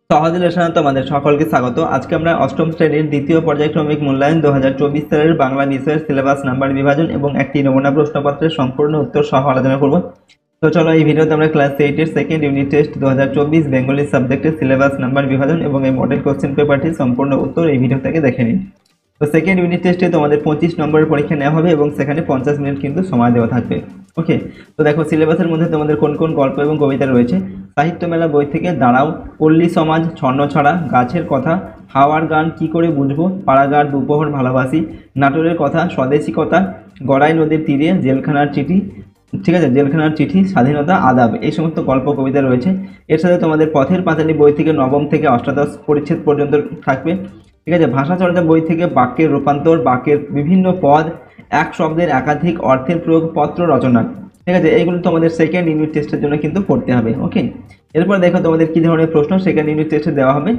সহজ লেসনে তোমাদের সকলকে স্বাগত। আজকে আমরা অষ্টম শ্রেণীর দ্বিতীয় পর্যায়ক্রমিক মূল্যায়ন 2024 সালের বাংলা বিষয়ের সিলেবাস নাম্বার বিভাজন এবং একটি নমুনা প্রশ্নপত্রের সম্পূর্ণ উত্তর সহ আলোচনা করব। তো চলো এই ভিডিওতে আমরা ক্লাস 8 এর সেকেন্ড ইউনিট টেস্ট 2024 বেঙ্গলি সাবজেক্টের সিলেবাস নাম্বার বিভাজন এবং এই মডেল কোশ্চেন পেপারটির সম্পূর্ণ উত্তর এই ভিডিও থেকে দেখে নিন। তো সেকেন্ড ইউনিট টেস্টে তোমাদের 25 নম্বরের পরীক্ষা নেওয়া হবে এবং সেখানে 50 মিনিট কিন্তু সময় দেওয়া থাকবে। ওকে, তো দেখো সিলেবাসের মধ্যে তোমাদের কোন কোন গল্প এবং কবিতা রয়েছে। সাহিত্য মেলা বই থেকে দাঁড়াও, পল্লী সমাজ, ছন্নছাড়া, গাছের কথা, হাওয়ার গান, কি করে বুঝবো, পাড়াগার, দুপোহর ভালোবাসি, নাটোরের কথা, স্বদেশী কথা, গড়াই নদীর তীরে, জেলখানার চিঠি, ঠিক আছে, জেলখানার চিঠি, স্বাধীনতা, আদাব, এই সমস্ত গল্প কবিতা রয়েছে। এর সাথে তোমাদের পথের পাঁচালী বই থেকে নবম থেকে অষ্টাদশ পরিচ্ছেদ পর্যন্ত থাকবে। ঠিক আছে, ভাষা চর্চা বই থেকে বাক্যের রূপান্তর, বাক্যের বিভিন্ন পদ, এক শব্দের একাধিক অর্থের প্রয়োগ, পত্র রচনা। ঠিক আছে, এইগুলো তোমাদের সেকেন্ড ইউনিট টেস্টের জন্য কিন্তু পড়তে হবে। ওকে, এরপর দেখো তোমাদের কি ধরনের প্রশ্ন সেকেন্ড ইউনিট টেস্টে দেওয়া হবে।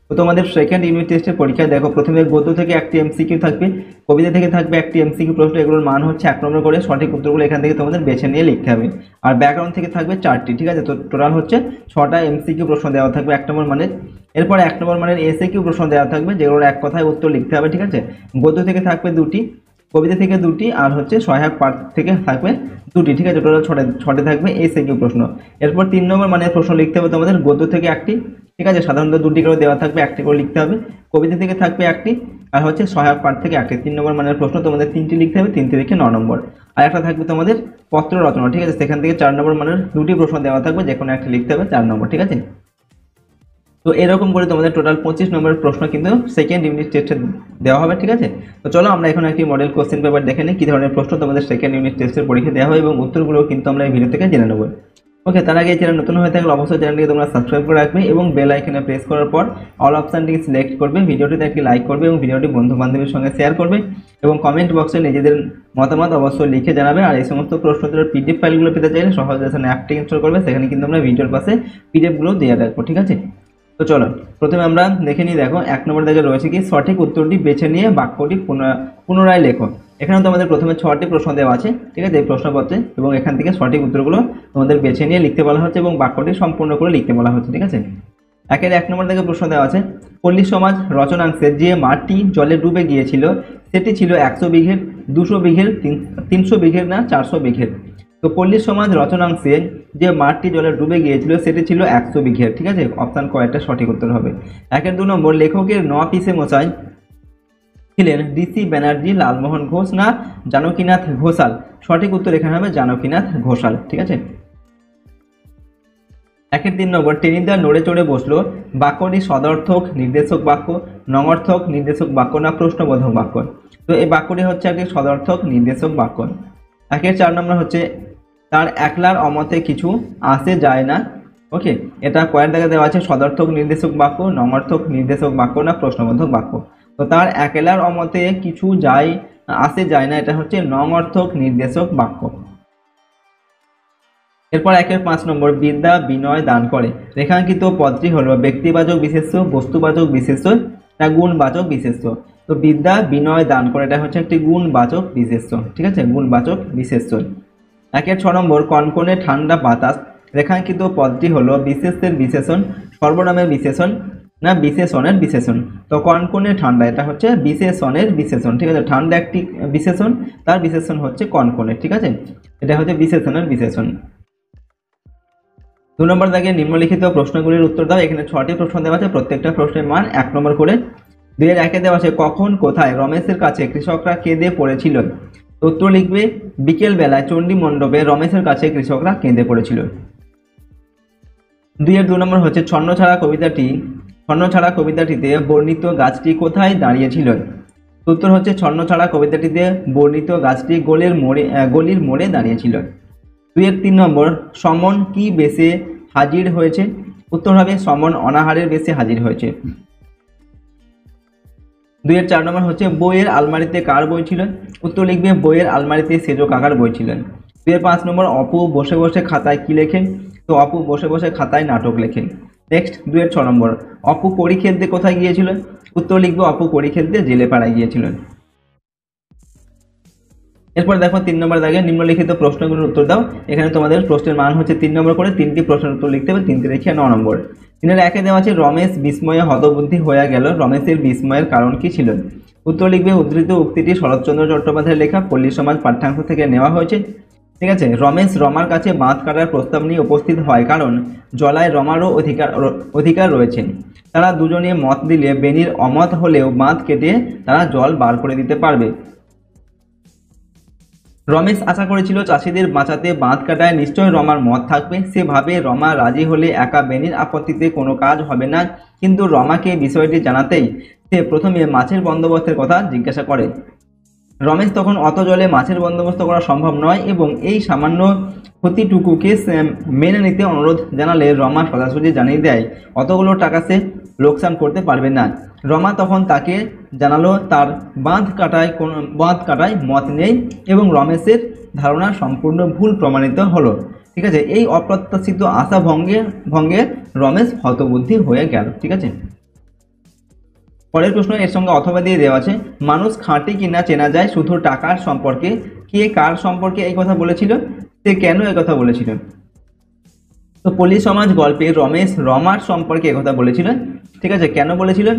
তো তোমাদের সেকেন্ড ইউনিট টেস্টের পরীক্ষায় দেখো প্রথমে গদ্য থেকে একটি এমসিকিউ থাকবে, কবিতা থেকে থাকবে একটি এমসিকিউ প্রশ্ন। এগুলোর মান হচ্ছে 1 নম্বর করে, সঠিক উত্তরগুলো এখান থেকে তোমাদের বেছে নিয়ে লিখতে হবে। আর ব্যাকরণ থেকে থাকবে 4টি। ঠিক আছে, তো টোটাল হচ্ছে 6টা এমসিকিউ প্রশ্ন দেওয়া থাকবে 1 নম্বর মানের। এরপর 1 নম্বর মানের এসএকিউ প্রশ্ন দেওয়া থাকবে, যেগুলোর এক কথায় উত্তর লিখতে হবে। ঠিক আছে, গদ্য থেকে থাকবে 2টি, কবিতা থেকে 2টি, আর হচ্ছে সহায়ক পাঠ থেকে থাকবে 2টি। ঠিক আছে, টোটাল 6টে থাকবে এসএকিউ প্রশ্ন। এরপর 3 নম্বর মানের প্রশ্ন লিখতে হবে তোমাদের গদ্য থেকে 1টি। ঠিক আছে, সাধারণত 2টি করে দেওয়া থাকবে, 1টি করে লিখতে হবে। কবিতা থেকে থাকবে 1টি, আর হচ্ছে সহায়ক পাঠ থেকে 1টি। 3 নম্বর মানের প্রশ্ন তোমাদের 3টি লিখতে হবে, 3 লিখে 9 নম্বর। আর একটা থাকবে তোমাদের পত্র রচনা। ঠিক আছে, সেখান থেকে 4 নম্বর মানের 2টি প্রশ্ন দেওয়া থাকবে, যে কোনো একটা লিখতে হবে 4 নম্বর। ঠিক আছে, তো এরকম করে তোমাদের টোটাল 25 নম্বরের প্রশ্ন কিন্তু সেকেন্ড ইউনিট টেস্টে দেওয়া হবে। ঠিক আছে, তো চলো আমরা এখন একটি মডেল কোশ্চেন পেপার দেখে নিই কি ধরনের প্রশ্ন তোমাদের সেকেন্ড ইউনিট টেস্টের পরীক্ষা দেওয়া হবে এবং উত্তরগুলো কিন্তু আমরা এই ভিডিও থেকে জেনে নেব। ওকে, তার আগে এই চ্যানেল নতুন হয়ে থাকলে অবশ্যই চ্যানেলটিকে তোমরা সাবস্ক্রাইব করে রাখবে এবং বেল আইকনে প্রেস করার পর অল অপশানটিকে সিলেক্ট করবে, ভিডিওটিতে একটি লাইক করবে এবং ভিডিওটি বন্ধু বান্ধবের সঙ্গে শেয়ার করবে এবং কমেন্ট বক্সে নিজেদের মতামত অবশ্যই লিখে জানাবে। আর এই সমস্ত প্রশ্নোত্তরের পিডিএফ ফাইলগুলো পেতে চাইলে সহজ লেসন অ্যাপটি ইনস্টল করবে, সেখানে কিন্তু আমরা ভিডিওর পাশে পিডিএফগুলো দিয়ে রাখবো। ঠিক আছে, তো চলো প্রথমে আমরা দেখে নিই। দেখো 1 নম্বর দাগে রয়েছে কি, সঠিক উত্তরটি বেছে নিয়ে বাক্যটি পুনরায় লেখো। এখানে তোমাদের প্রথমে 6টি প্রশ্ন দেওয়া আছে। ঠিক আছে, এই প্রশ্নপত্রে, এবং এখান থেকে সঠিক উত্তরগুলো তোমাদের বেছে নিয়ে লিখতে বলা হচ্ছে এবং বাক্যটি সম্পূর্ণ করে লিখতে বলা হচ্ছে। ঠিক আছে, 1 নম্বর দাগে প্রশ্ন দেওয়া আছে, পল্লী সমাজ রচনাংশে যে মাঠটি জলে ডুবে গিয়েছিল সেটি ছিল 100 বিঘের, 200 বিঘের, 300 বিঘের না 400 বিঘের। তো পল্লী সমাজ রচনাংশে যে মাঠটি জলে ডুবে গিয়েছিল সেটি ছিল 100 বিঘের। ঠিক আছে, অপশান কয়েকটা সঠিক উত্তর হবে। 2 নম্বর, লেখকের 9 পিসে মশাই ছিলেন ডিসি ব্যানার্জি, লালমোহন ঘোষ না জানকীনাথ ঘোষাল। সঠিক উত্তর এখানে হবে জানকীনাথ ঘোষাল। ঠিক আছে, 3 নম্বর, টেনিদা নড়ে চড়ে বসলো বাক্যটি সদর্থক নির্দেশক বাক্য, নঙর্থক নির্দেশক বাক্য না প্রশ্নবোধক বাক্য। তো এই বাক্যটি হচ্ছে একটি সদর্থক নির্দেশক বাক্য। 4 নম্বর হচ্ছে, তার একলার অমতে কিছু আসে যায় না। ওকে, এটা কয়ের দাগে দেওয়া আছে, সদর্থক নির্দেশক বাক্য, নঙর্থক নির্দেশক বাক্য না প্রশ্নবোধক বাক্য। তো তার একলার অমতে কিছু আসে যায় না, এটা হচ্ছে নঙর্থক নির্দেশক বাক্য। এরপর 5 নম্বর, বিদ্যা বিনয় দান করে। রেখাঙ্কিত পদটি হলো ব্যক্তিবাচক বিশেষ্য, বস্তুবাচক বিশেষ্য না গুণবাচক বিশেষ্য। তো বিদ্যা বিনয় দান করে, এটা হচ্ছে একটি গুণবাচক বিশেষ্য। ঠিক আছে, গুণবাচক বিশেষ্য। 6 নম্বর, কনকনে ঠান্ডা বাতাস। রেখাঙ্কিত পদটি হলো বিশেষের বিশেষণ, সর্বনামের বিশেষণ না বিশেষণের বিশেষণ। তো কনকনে ঠান্ডা, এটা হচ্ছে বিশেষণের বিশেষণ। ঠিক আছে, ঠান্ডা একটি বিশেষণ, তার বিশেষণ হচ্ছে কনকনে। ঠিক আছে, এটা হচ্ছে বিশেষণের বিশেষণ। 2 নম্বর দাগে নিম্নলিখিত প্রশ্নগুলির উত্তর দাও। এখানে 6টি প্রশ্ন দেওয়া আছে, প্রত্যেকটা প্রশ্নের মান 1 নম্বর করে। 2-1 দেওয়া আছে, কখন কোথায় রমেশের কাছে কৃষকরা কেঁদে পড়েছিল। উত্তর লিখবে, বিকেল বেলায় চণ্ডী মণ্ডপে রমেশের কাছে কৃষকরা কেঁদে পড়েছিল। 2 নম্বর হচ্ছে, ছন্নছাড়া কবিতাটিতে বর্ণিত গাছটি কোথায় দাঁড়িয়েছিল। উত্তর হচ্ছে, ছন্নছাড়া কবিতাটিতে বর্ণিত গাছটি গলির মোড়ে দাঁড়িয়েছিল। 3 নম্বর, সমন কি বেশে হাজির হয়েছে। উত্তর হবে, সমন অনাহারের বেশে হাজির হয়েছে। 4 নম্বর হচ্ছে, বইয়ের আলমারিতে কার বই ছিল। উত্তর লিখবে, বইয়ের আলমারিতে সেজো কাকার বই ছিলেন। 5 নম্বর, অপু বসে বসে খাতায় কি লেখেন। তো অপু বসে বসে খাতায় নাটক লেখেন। নেক্সট 6 নম্বর, অপু কড়ি খেলতে কোথায় গিয়েছিল। উত্তর লিখবে, অপু কড়ি খেলতে জেলে পাড়ায় গিয়েছিলেন। এরপর দেখো 3 নম্বর দাগে নিম্নলিখিত প্রশ্নগুলোর উত্তর দাও। এখানে তোমাদের প্রশ্নের মান হচ্ছে 3 নম্বর করে, 3টি প্রশ্নের উত্তর লিখতে হবে, 3টি রেখে 9 নম্বর। 3-এর 1-এ দেওয়া আছে রমেশ বিস্ময়ে হতবুদ্ধি হয়ে গেল, রমেশের বিস্ময়ের কারণ কি ছিল? উত্তর লিখবে উদ্ধৃত উক্তিটি শরৎচন্দ্র চট্টোপাধ্যায়ের লেখা পল্লী সমাজ পাঠ্যাংশ থেকে নেওয়া হয়েছে। ঠিক আছে, রমেশ রমার কাছে বাঁধ কাটার প্রস্তাব নিয়ে উপস্থিত হয় কারণ জলায় রমারও অধিকার রয়েছে। তারা দুজনে মত দিলে বেনির অমত হলেও বাঁধ কেটে তারা জল বার করে দিতে পারবে। রমেশ আশা করেছিল চাষিদের বাঁচাতে বাঁধ কাটায় নিশ্চয় রমার মত থাকবে। সে ভাবে রমা রাজি হলে একা বেনির আপত্তিতে কোনো কাজ হবে না, কিন্তু রমাকে বিষয়টি জানাতেই সে প্রথমে মাছের বন্দোবস্তের কথা জিজ্ঞাসা করে। রমেশ তখন অত জলে মাছের বন্দোবস্ত করা সম্ভব নয় এবং এই সামান্য ক্ষতিটুকুকে মেনে নিতে অনুরোধ জানালে রমা সোজাসুজি জানিয়ে দেয় অতগুলো টাকা সে লোকসান করতে পারবে না। রমা তখন তাকে জানালো তার বাঁধ কাটায় মত নেই এবং রমেশের ধারণা সম্পূর্ণ ভুল প্রমাণিত হলো। ঠিক আছে, এই অপ্রত্যাশিত আশা ভঙ্গে রমেশ হতবুদ্ধি হয়ে গেল। ঠিক আছে, পরের প্রশ্ন এর সঙ্গে অথবা দিয়ে দেওয়া আছে, মানুষ খাঁটি কিনা চেনা যায় শুধু টাকার সম্পর্কে। কে কার সম্পর্কে এই কথা বলেছিল, সে কেন এই কথা বলেছিল? তো পল্লী সমাজ গল্পে রমেশ রমার সম্পর্কে একথা বলেছিলেন। ঠিক আছে, কেন বলেছিলেন?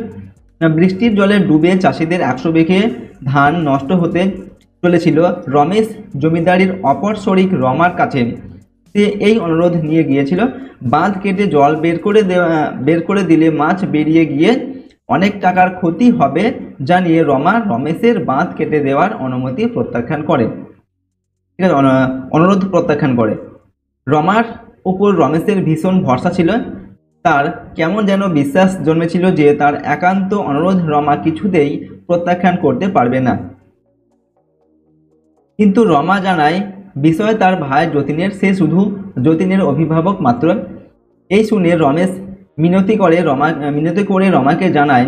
বৃষ্টির জলে ডুবে চাষিদের 100 বিঘে ধান নষ্ট হতে চলেছিল। রমেশ জমিদারির অপর শরিক রমার কাছে সে এই অনুরোধ নিয়ে গিয়েছিল, বাঁধ কেটে জল বের করে দিলে মাছ বেরিয়ে গিয়ে অনেক টাকার ক্ষতি হবে জানিয়ে রমা রমেশের বাঁধ কেটে দেওয়ার অনুমতি প্রত্যাখ্যান করে। ঠিক আছে, অনুরোধ প্রত্যাখ্যান করে। রমার উপর রমেশের ভীষণ ভরসা ছিল। তার কেমন যেন বিশ্বাস জন্মেছিল যে তার একান্ত অনুরোধ রমা কিছুতেই প্রত্যাখ্যান করতে পারবে না। কিন্তু রমা জানায় বিষয় তার ভাই যতীনের, সে শুধু যতীনের অভিভাবক মাত্র। এই শুনে রমেশ মিনতি করে রমাকে জানায়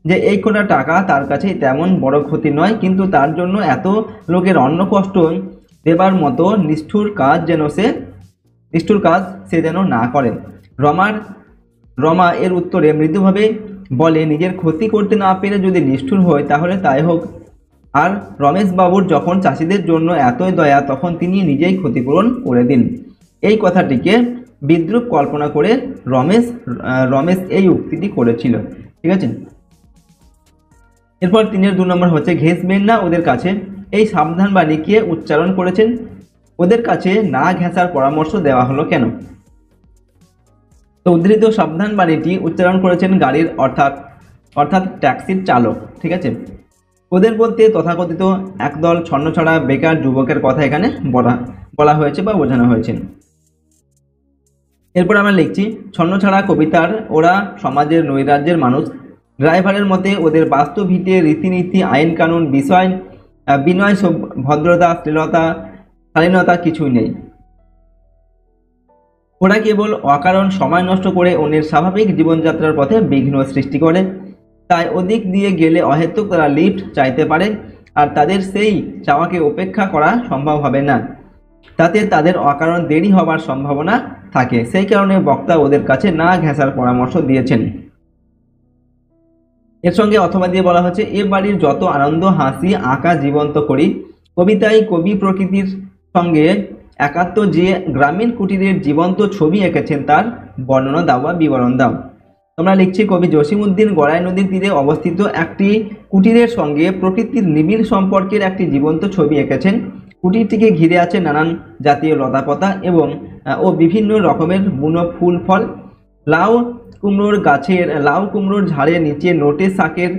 যে এই কটা টাকা তার কাছে তেমন বড় ক্ষতি নয়, কিন্তু তার জন্য এত লোকের অন্ন কষ্ট দেবার মতো নিষ্ঠুর কাজ সে যেন না করে। রমা এর উত্তরে মৃদুভাবে বলে, নিজের ক্ষতি করতে না পেরে যদি নিষ্ঠুর হয় তাহলে তাই হোক। আর রমেশবাবুর যখন চাষিদের জন্য এতই দয়া তখন তিনি নিজেই ক্ষতিপূরণ করে দিন। এই কথাটিকে বিদ্রূপ কল্পনা করে রমেশ এই উক্তিটি করেছিল। ঠিক আছে, এরপর 3-এর 2 নম্বর হচ্ছে ঘেঁষবেন না ওদের কাছে। এই সাবধান বাণী কে উচ্চারণ করেছেন? ওদের কাছে না ঘেঁষার পরামর্শ দেওয়া হলো কেন? তো উদ্ধৃত সাবধান বাণীটি উচ্চারণ করেছেন গাড়ির অর্থাৎ ট্যাক্সির চালক। ঠিক আছে, ওদের বলতে তথাকথিত একদল ছন্নছাড়া বেকার যুবকের কথা এখানে বলা হয়েছে বা বোঝানো হয়েছে। এরপর আমরা লিখছি, ছন্নছাড়া কবিতার ওরা সমাজের নৈরাজ্যের মানুষ। ড্রাইভারের মতে ওদের বাস্তব ভিটে রীতিনীতি আইন কানুন বিষয় বিনয় ভদ্রতা শালীনতা কিছুই নেই। ওরা কেবল অকারণ সময় নষ্ট করে অন্যের স্বাভাবিক জীবনযাত্রার পথে বিঘ্ন সৃষ্টি করে। তাই ওদিক দিয়ে গেলে অহেতুক তারা লিফট চাইতে পারে, আর তাদের সেই চাওয়াকে উপেক্ষা করা সম্ভব হবে না। তাতে তাদের অকারণ দেরি হবার সম্ভাবনা থাকে। সেই কারণে বক্তা ওদের কাছে না ঘেঁষার পরামর্শ দিয়েছেন। এর সঙ্গে অথবা দিয়ে বলা হচ্ছে, এ বাড়ির যত আনন্দ হাসি আঁকা জীবন্ত করি, কবিতায় কবি প্রকৃতির সঙ্গে একাত্ম যে গ্রামীণ কুটিরের জীবন্ত ছবি এঁকেছেন তার বর্ণনা দাও বা বিবরণ দাও। তোমরা লিখছি, কবি জসিমউদ্দিন গড়াই নদীর তীরে অবস্থিত একটি কুটিরের সঙ্গে প্রকৃতির নিবিড় সম্পর্কের একটি জীবন্ত ছবি এঁকেছেন। কুটিরটিকে ঘিরে আছে নানান জাতীয় লতাপাতা এবং বিভিন্ন রকমের বুনো ফুল ফল। লাউ কুমড়োর ঝাড়ের নিচে নোটে শাকের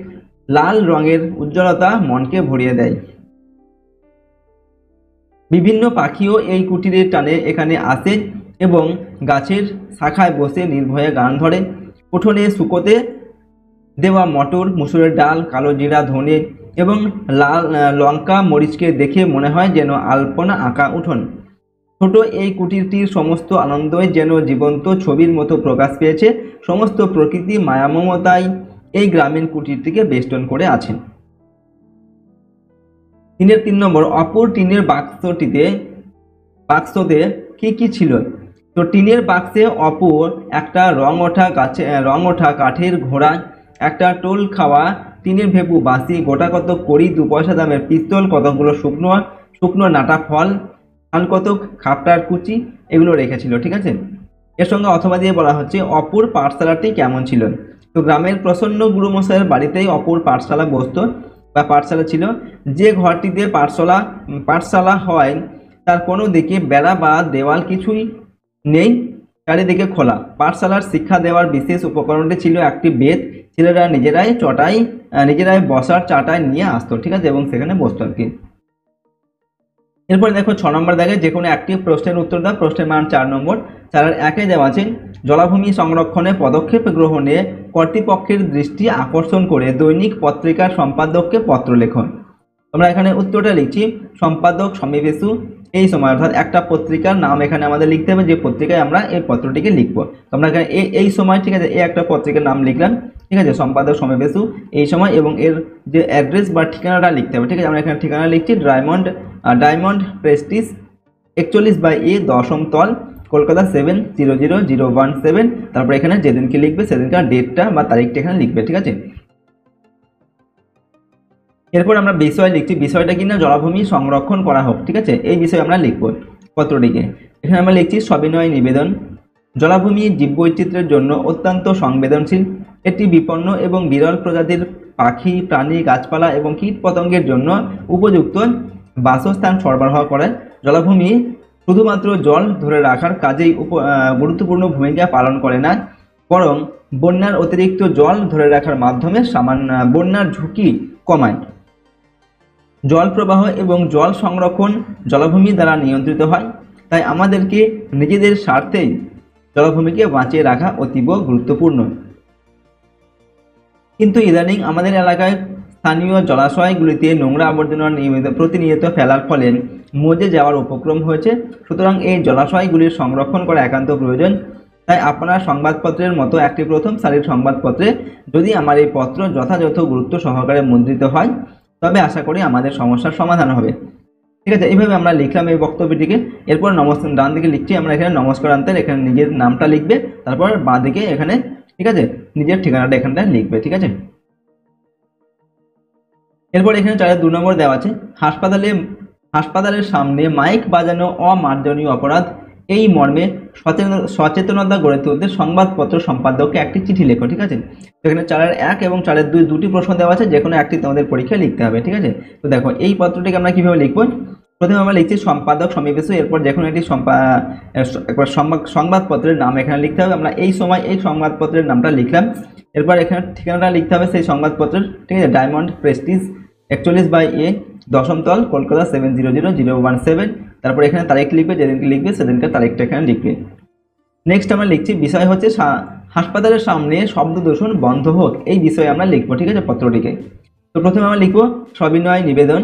লাল রঙের উজ্জ্বলতা মনকে ভরিয়ে দেয়। বিভিন্ন পাখিও এই কুটিরের টানে এখানে আসে এবং গাছের শাখায় বসে নির্ভয়ে গান ধরে। উঠোনে শুকোতে দেওয়া মটর, মুসুরের ডাল, কালো জিরা, ধনে এবং লাল লঙ্কা মরিচকে দেখে মনে হয় যেন আলপনা আঁকা উঠোন। ছোট এই কুটিরটির সমস্ত আনন্দই যেন জীবন্ত ছবির মতো প্রকাশ পেয়েছে। সমস্ত প্রকৃতি মায়া মমতায় এই গ্রামীণ কুটিরটিকে বেষ্টন করে আছেন। 3-এর 3 নম্বর, অপর টিনের বাক্সতে কি কি ছিল? তো টিনের বাক্সে অপর একটা রং ওঠা কাঠের ঘোড়া, একটা টোল খাওয়া টিনের ভেপু বাঁশি, গোটা কত কড়ি 2 পয়সা দামের পিস্তল, কতগুলো শুকনো নাটা ফল, ধান কতক, খাপটার কুচি, এগুলো রেখেছিল। ঠিক আছে, এর সঙ্গে অথবা দিয়ে বলা হচ্ছে অপুর পাঠশালাটি কেমন ছিল। তো গ্রামের প্রসন্ন গুরুমশাইয়ের বাড়িতেই অপুর পাঠশালা বসতো বা পাঠশালা ছিল। যে ঘরটিতে পাঠশালা হয় তার কোনো দিকে বেড়া বা দেওয়াল কিছুই নেই, চারিদিকে খোলা। পাঠশালার শিক্ষা দেওয়ার বিশেষ উপকরণটি ছিল একটি বেত। ছেলেরা নিজেরাই বসার চাটাই নিয়ে আসতো। ঠিক আছে, এবং সেখানে বসতো আর কি। এরপরে দেখো 6 নম্বর দাগে যে কোনো একটি প্রশ্নের উত্তর দাও। প্রশ্নের মান 4 নম্বর। 4-1 দেওয়া আছে জলাভূমি সংরক্ষণে পদক্ষেপ গ্রহণে কর্তৃপক্ষের দৃষ্টি আকর্ষণ করে দৈনিক পত্রিকার সম্পাদককে পত্র লেখন। আমরা এখানে উত্তরটা লিখছি সম্পাদক সমীপেশু এই সময়, অর্থাৎ একটা পত্রিকার নাম এখানে আমাদের লিখতে হবে যে পত্রিকায় আমরা এই পত্রটিকে লিখবো। তো আমরা এখানে এই সময়, ঠিক আছে, এই একটা পত্রিকার নাম লিখলাম। ঠিক আছে, সম্পাদক সমীপেশু এই সময়, এবং এর যে অ্যাড্রেস বা ঠিকানাটা লিখতে হবে। ঠিক আছে, আমরা এখানে ঠিকানা লিখছি ডায়মন্ড প্রেস্টিজ 41/A 10ম তল, কলকাতা 700017। তারপর এখানে যেদিনকে লিখবে সেদিনকার ডেটটা বা তারিখটা এখানে লিখবে। ঠিক আছে, এরপর আমরা বিষয় লিখছি, বিষয়টা কিনা জলাভূমি সংরক্ষণ করা হোক। ঠিক আছে, এই বিষয়ে আমরা লিখব পত্রটিকে। এখানে আমরা লিখছি সবিনয় নিবেদন, জলাভূমি জীববৈচিত্র্যের জন্য অত্যন্ত সংবেদনশীল। এটি বিপন্ন এবং বিরল প্রজাতির পাখি, প্রাণী, গাছপালা এবং কীটপতঙ্গের জন্য উপযুক্ত বাসস্থান সরবরাহ করে। জলাভূমি শুধুমাত্র জল ধরে রাখার কাজেই গুরুত্বপূর্ণ ভূমিকা পালন করে না, বরং বন্যার অতিরিক্ত জল ধরে রাখার মাধ্যমে বন্যার ঝুঁকি কমায়। জল প্রবাহ এবং জল সংরক্ষণ জলাভূমি দ্বারা নিয়ন্ত্রিত হয়। তাই আমাদেরকে নিজেদের স্বার্থেই জলাভূমিকে বাঁচিয়ে রাখা অতীব গুরুত্বপূর্ণ। কিন্তু ইদানিং আমাদের এলাকায় স্থানীয় জলাশয়গুলিতে নোংরা আবর্জনা প্রতিনিয়ত ফেলার ফলে মজে যাওয়ার উপক্রম হয়েছে। সুতরাং এই জলাশয়গুলির সংরক্ষণ করা একান্ত প্রয়োজন। তাই আপনার সংবাদপত্রের মতো একটি প্রথম সারির সংবাদপত্রে যদি আমার এই পত্র যথাযথ গুরুত্ব সহকারে মুদ্রিত হয় তবে আশা করি আমাদের সমস্যার সমাধান হবে। ঠিক আছে, এইভাবে আমরা লিখলাম এই বক্তব্যটিকে। এরপর ডান দিকে লিখছি আমরা এখানে নমস্কারান্তের, এখানে নিজের নামটা লিখবে, তারপর বাঁ দিকে এখানে, ঠিক আছে, নিজের ঠিকানাটা এখানটায় লিখবে। ঠিক আছে, এরপর এখানে 4-2 নম্বর দেওয়া আছে হাসপাতালের সামনে মাইক বাজানো অমার্জনীয় অপরাধ। এই মর্মে সচেতনতা গড়ে তুলতে সংবাদপত্র সম্পাদককে একটি চিঠি লেখো। ঠিক আছে, এখানে 4-1 এবং 4-2 দুটি প্রশ্ন দেওয়া আছে, যে কোনো একটি তোমাদের পরীক্ষায় লিখতে হবে। ঠিক আছে, তো দেখো এই পত্রটিকে আমরা কিভাবে লিখবো। প্রথমে আমরা লিখছি সম্পাদক সমীপেশু, এরপর যে কোনো একটি সংবাদপত্রের নাম এখানে লিখতে হবে। আমরা এই সময় এই সংবাদপত্রের নামটা লিখলাম। এরপর এখানে ঠিকানাটা লিখতে হবে সেই সংবাদপত্রের। ঠিক আছে, ডায়মন্ড প্রেস্টিজ 41/A 10ম তল, কলকাতা 700017। তারপর এখানে তারিখ লিখবে, যেদিনকে লিখবে সেদিনকার তারিখটা এখানে লিখবে। নেক্সট আমরা লিখছি বিষয় হচ্ছে হাসপাতালের সামনে শব্দ দূষণ বন্ধ হোক, এই বিষয়ে আমরা লিখবো। ঠিক আছে, পত্রটিকে। তো প্রথমে আমরা লিখবো সবিনয় নিবেদন।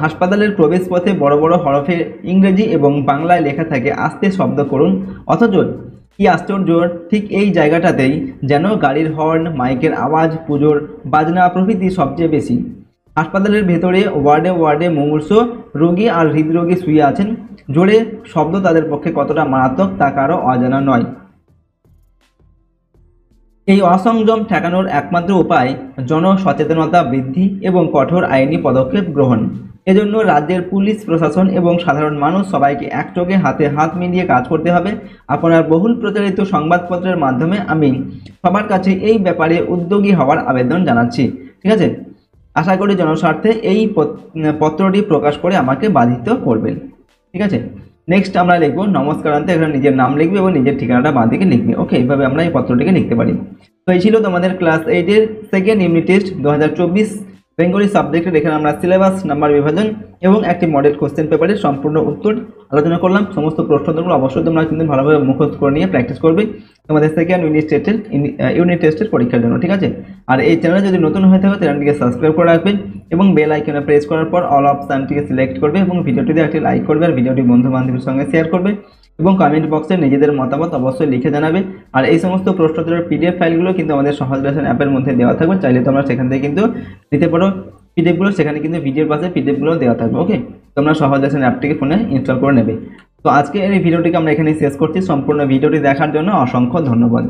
হাসপাতালের প্রবেশ পথে বড় বড় হরফে ইংরেজি এবং বাংলায় লেখা থাকে আস্তে শব্দ করুন, অথচ কি আশ্চর্য, ঠিক এই জায়গাটাতেই যেন গাড়ির হর্ন, মাইকের আওয়াজ, পুজোর বাজনা প্রভৃতি সবচেয়ে বেশি। হাসপাতালের ভেতরে ওয়ার্ডে ওয়ার্ডে মুমূর্ষ রোগী আর হৃদরোগী শুয়ে আছেন। জোরে শব্দ তাদের পক্ষে কতটা মারাত্মক তা কারো অজানা নয়। এই অসংযম ঠেকানোর একমাত্র উপায় জনসচেতনতা বৃদ্ধি এবং কঠোর আইনি পদক্ষেপ গ্রহণ। এজন্য রাজ্যের পুলিশ প্রশাসন এবং সাধারণ মানুষ সবাইকে একযোগে হাতে হাত মিলিয়ে কাজ করতে হবে। আপনার বহুল প্রচারিত সংবাদপত্রের মাধ্যমে আমি সবার কাছে এই ব্যাপারে উদ্যোগী হওয়ার আবেদন জানাচ্ছি। ঠিক আছে, আশা করি জনস্বার্থে এই পত্রটি প্রকাশ করে আমাকে বাধিত করবেন। ঠিক আছে, নেক্সট আমরা লিখবো নমস্কারান্তে, এখানে নিজের নাম লিখবে এবং নিজের ঠিকানাটা বাঁ দিকে লিখবে। ওকে, এইভাবে আমরা এই পত্রটিকে লিখতে পারি। তো এই ছিল তোমাদের ক্লাস 8-এর সেকেন্ড ইউনিট টেস্ট 2024 বেঙ্গলি সাবজেক্টের। এখানে আমরা সিলেবাস, নাম্বার বিভাজন এবং একটি মডেল কোশ্চেন পেপারের সম্পূর্ণ উত্তর আলোচনা করলাম। সমস্ত প্রশ্নগুলো অবশ্যই তোমরা কিন্তু ভালোভাবে মুখস্থ করে নিয়ে প্র্যাকটিস করবে তোমাদের সেকেন্ড ইউনিট টেস্টের পরীক্ষার জন্য। ঠিক আছে, আর এই চ্যানেলে যদি নতুন হয়ে থাকে চ্যানেলটিকে সাবস্ক্রাইব করে রাখবেন এবং বেল আইকনে প্রেস করার পর অল অপশানটিকে সিলেক্ট করবে এবং ভিডিওটিতে একটি লাইক করবে আর ভিডিওটি বন্ধু বান্ধবের সঙ্গে শেয়ার করবে এবং কমেন্ট বক্সে নিজেদের মতামত অবশ্যই লিখে জানাবে। আর এই সমস্ত প্রশ্নোত্তরের পিডিএফ ফাইলগুলো কিন্তু আমাদের সহজ লেসন অ্যাপের মধ্যে দেওয়া থাকবে, চাইলে তোমরা সেখান থেকে কিন্তু নিতে পারো পিডিএফগুলো, সেখানে কিন্তু ভিডিওর পাশে পিডিএফগুলো দেওয়া থাকবে। ওকে, তোমরা সহজ লেসন অ্যাপটিকে ফোনে ইনস্টল করে নেবে। তো আজকে এই ভিডিওটিকে আমরা এখানে শেষ করছি। সম্পূর্ণ ভিডিওটি দেখার জন্য অসংখ্য ধন্যবাদ।